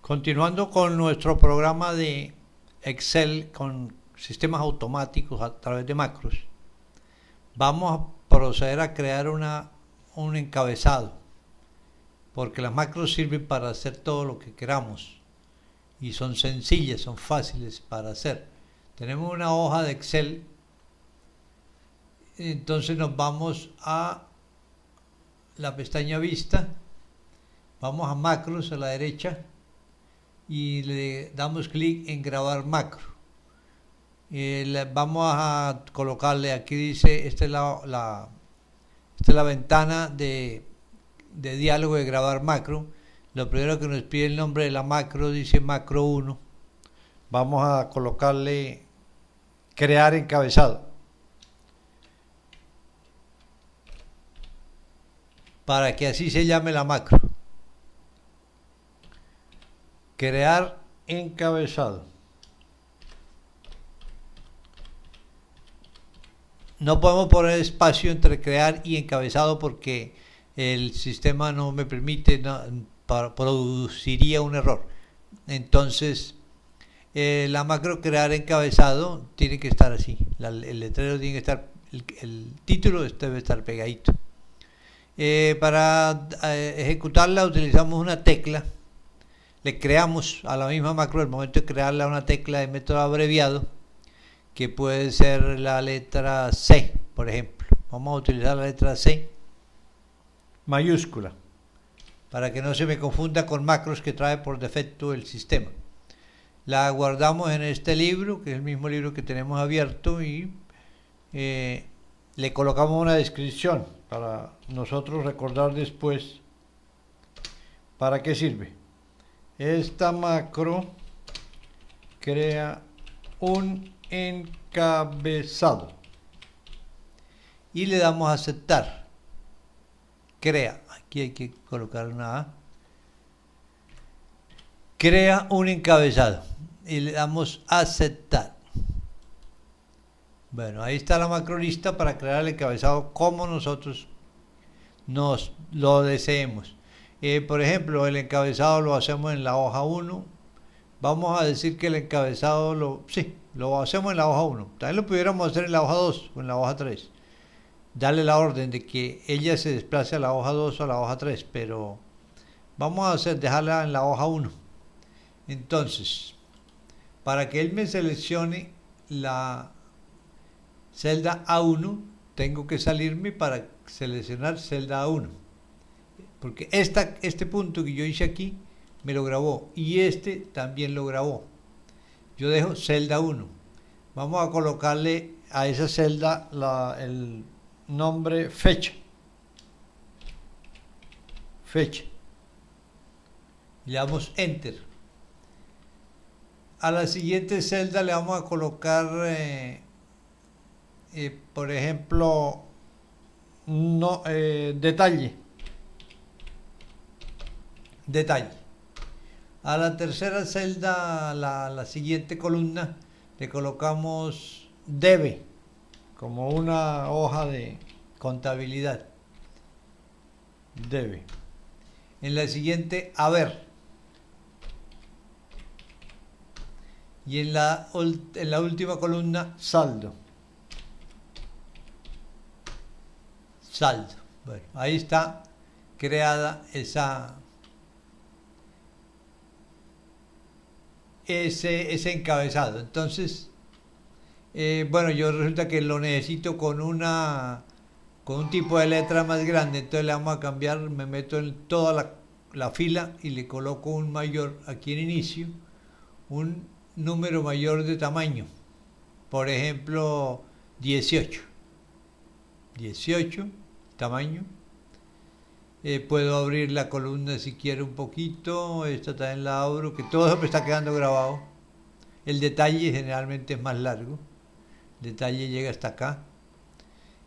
Continuando con nuestro programa de Excel con sistemas automáticos a través de macros, vamos a proceder a crear un encabezado, porque las macros sirven para hacer todo lo que queramos y son sencillas, son fáciles para hacer. Tenemos una hoja de Excel, entonces nos vamos a la pestaña Vista, vamos a macros a la derecha y le damos clic en grabar macro. Vamos a colocarle, aquí dice, esta es la ventana de diálogo de grabar macro. Lo primero que nos pide el nombre de la macro, dice macro 1. Vamos a colocarle crear encabezado, para que así se llame la macro. Crear encabezado. No podemos poner espacio entre crear y encabezado porque el sistema no me permite, produciría un error. Entonces, la macro crear encabezado tiene que estar así. El letrero tiene que estar, el título debe estar pegadito. Para ejecutarla utilizamos una tecla. Le creamos a la misma macro, al momento de crearla, una tecla de método abreviado, que puede ser la letra C, por ejemplo. Vamos a utilizar la letra C mayúscula, para que no se me confunda con macros que trae por defecto el sistema. La guardamos en este libro, que es el mismo libro que tenemos abierto, y le colocamos una descripción para nosotros recordar después para qué sirve. Esta macro crea un encabezado y le damos a aceptar. Crea, aquí hay que colocar una A. Crea un encabezado y le damos a aceptar. Bueno, ahí está la macro lista para crear el encabezado como nosotros nos lo deseemos. Por ejemplo, el encabezado lo hacemos en la hoja 1. Vamos a decir que el encabezado lo hacemos en la hoja 1. También lo pudiéramos hacer en la hoja 2 o en la hoja 3. Darle la orden de que ella se desplace a la hoja 2 o a la hoja 3, pero vamos a dejarla en la hoja 1. Entonces, para que él me seleccione la celda A1, tengo que salirme para seleccionar celda A1. Porque este punto que yo hice aquí me lo grabó y este también lo grabó. Yo dejo celda 1. Vamos a colocarle a esa celda el nombre fecha. Fecha. Y le damos enter. A la siguiente celda le vamos a colocar, por ejemplo, detalle. Detalle. A la tercera celda, la siguiente columna, le colocamos debe, como una hoja de contabilidad. Debe. En la siguiente, haber. Y en la última columna, saldo. Saldo. Bueno, ahí está creada ese encabezado. Entonces, bueno, yo resulta que lo necesito con un tipo de letra más grande, entonces le vamos a cambiar, me meto en toda la fila y le coloco un mayor aquí en inicio, un número mayor de tamaño, por ejemplo 18 tamaño. Puedo abrir la columna si quiero un poquito, esta también la abro, que todo eso me está quedando grabado. El detalle generalmente es más largo, el detalle llega hasta acá.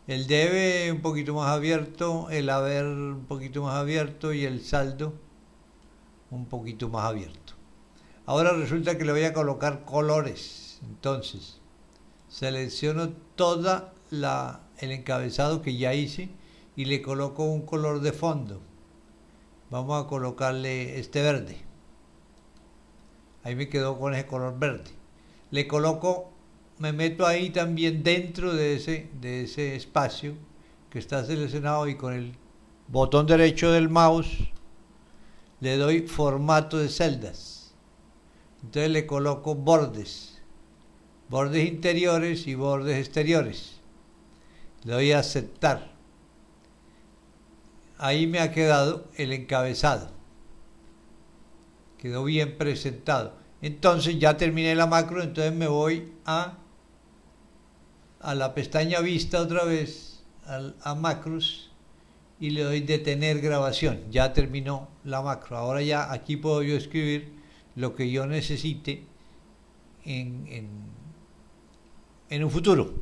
El debe un poquito más abierto, el haber un poquito más abierto y el saldo un poquito más abierto. Ahora resulta que le voy a colocar colores, entonces selecciono toda el encabezado que ya hice y le coloco un color de fondo. Vamos a colocarle este verde. Ahí me quedó con ese color verde. Le coloco, me meto ahí también dentro de ese espacio que está seleccionado y con el botón derecho del mouse le doy formato de celdas. Entonces le coloco bordes interiores y bordes exteriores. Le doy a aceptar. Ahí me ha quedado el encabezado. Quedó bien presentado. Entonces ya terminé la macro, entonces me voy a la pestaña vista otra vez, a macros, y le doy detener grabación. Ya terminó la macro. Ahora ya aquí puedo yo escribir lo que yo necesite en un futuro.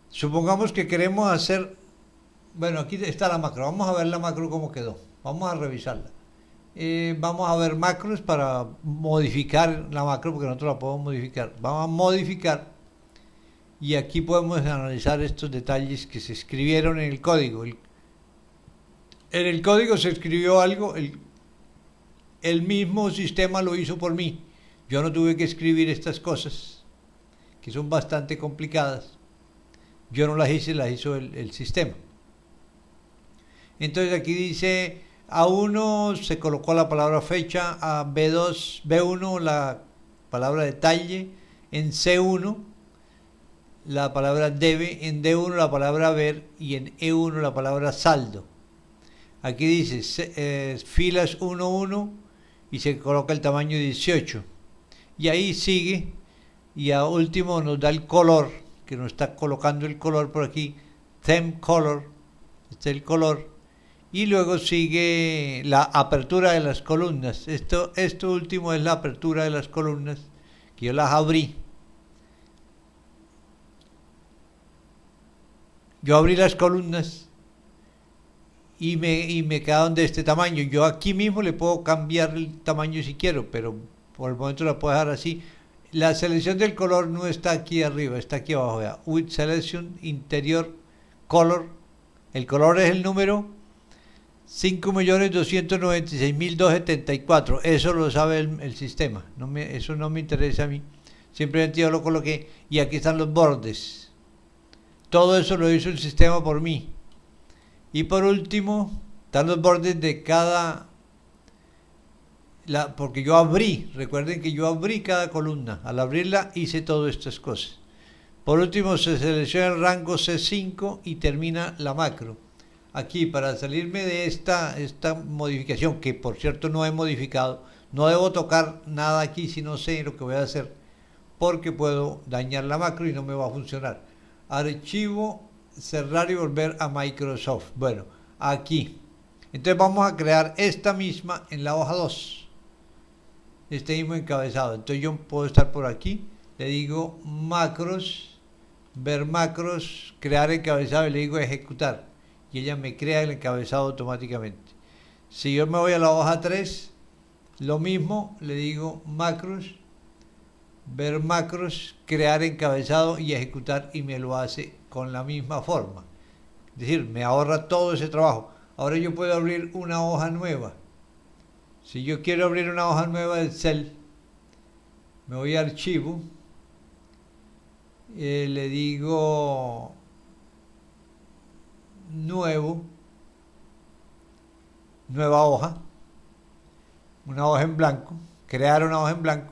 Supongamos que queremos hacer, bueno, aquí está la macro. Vamos a ver la macro cómo quedó. Vamos a revisarla. Vamos a ver macros para modificar la macro, porque nosotros la podemos modificar. Vamos a modificar y aquí podemos analizar estos detalles que se escribieron en el código. En el código se escribió algo, el mismo sistema lo hizo por mí. Yo no tuve que escribir estas cosas, que son bastante complicadas. Yo no las hice, las hizo el sistema. Entonces aquí dice, A1 se colocó la palabra fecha, a B1 la palabra detalle, en C1 la palabra debe, en D1 la palabra ver y en E1 la palabra saldo. Aquí dice filas 1.1 y se coloca el tamaño 18. Y ahí sigue y a último nos da el color, que nos está colocando el color por aquí, theme color, este es el color. Y luego sigue la apertura de las columnas. Esto último es la apertura de las columnas, que yo las abrí. Yo abrí las columnas y me quedaron de este tamaño. Yo aquí mismo le puedo cambiar el tamaño si quiero, pero por el momento la puedo dejar así. La selección del color no está aquí arriba, está aquí abajo. Vea. With Selection Interior Color. El color es el número 5.296.274. Eso lo sabe el sistema. Eso no me interesa a mí. Simplemente yo lo coloqué y aquí están los bordes. Todo eso lo hizo el sistema por mí. Y por último, están los bordes de cada... porque yo abrí, recuerden que yo abrí cada columna. Al abrirla hice todas estas cosas. Por último se selecciona el rango C5 y termina la macro. Aquí, para salirme de esta modificación, que por cierto no he modificado, no debo tocar nada aquí si no sé lo que voy a hacer, porque puedo dañar la macro y no me va a funcionar. Archivo, cerrar y volver a Microsoft. Bueno, aquí. Entonces vamos a crear esta misma en la hoja 2. Este mismo encabezado. Entonces yo puedo estar por aquí, le digo macros, ver macros, crear encabezado y le digo ejecutar. Y ella me crea el encabezado automáticamente. Si yo me voy a la hoja 3, lo mismo, le digo macros, ver macros, crear encabezado y ejecutar y me lo hace con la misma forma. Es decir, me ahorra todo ese trabajo. Ahora yo puedo abrir una hoja nueva. Si yo quiero abrir una hoja nueva de Excel, me voy a archivo, le digo nueva hoja, una hoja en blanco, crear una hoja en blanco.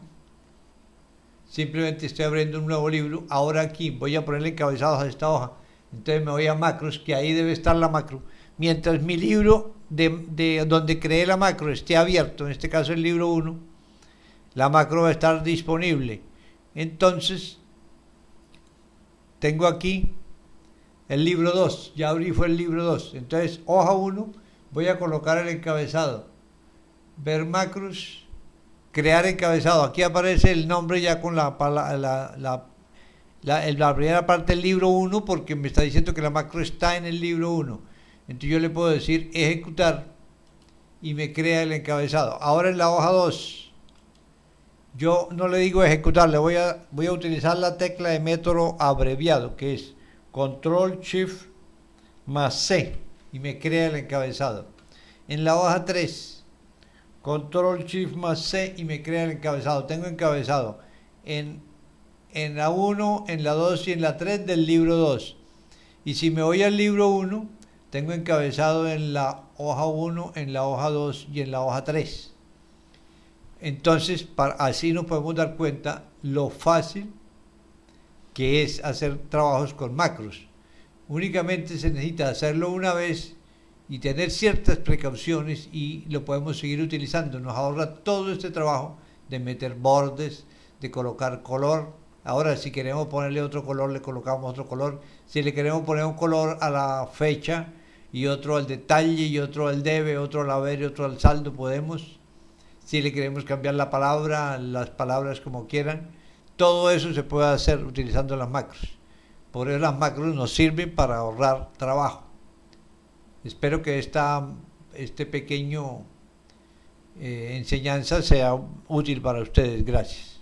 Simplemente estoy abriendo un nuevo libro. Ahora aquí voy a ponerle encabezados a esta hoja. Entonces me voy a macros, que ahí debe estar la macro. Mientras mi libro de donde creé la macro esté abierto, en este caso el libro 1, la macro va a estar disponible. Entonces, tengo aquí el libro 2. Ya abrí fue el libro 2. Entonces, hoja 1, voy a colocar el encabezado. Ver macros. Crear encabezado. Aquí aparece el nombre ya con la primera parte del libro 1 porque me está diciendo que la macro está en el libro 1. Entonces yo le puedo decir ejecutar y me crea el encabezado. Ahora en la hoja 2 yo no le digo ejecutar, voy a utilizar la tecla de método abreviado que es Control Shift más C y me crea el encabezado. En la hoja 3 Control Shift más C y me crea el encabezado. Tengo encabezado en la 1, en la 2 y en la 3 del libro 2. Y si me voy al libro 1, tengo encabezado en la hoja 1, en la hoja 2 y en la hoja 3. Entonces, así nos podemos dar cuenta lo fácil que es hacer trabajos con macros. Únicamente se necesita hacerlo una vez y tener ciertas precauciones y lo podemos seguir utilizando. Nos ahorra todo este trabajo de meter bordes, de colocar color. Ahora, si queremos ponerle otro color, le colocamos otro color. Si le queremos poner un color a la fecha y otro al detalle y otro al debe, otro al haber y otro al saldo, podemos. Si le queremos cambiar la palabra, las palabras como quieran, todo eso se puede hacer utilizando las macros. Por eso las macros nos sirven para ahorrar trabajo. Espero que este pequeño enseñanza sea útil para ustedes. Gracias.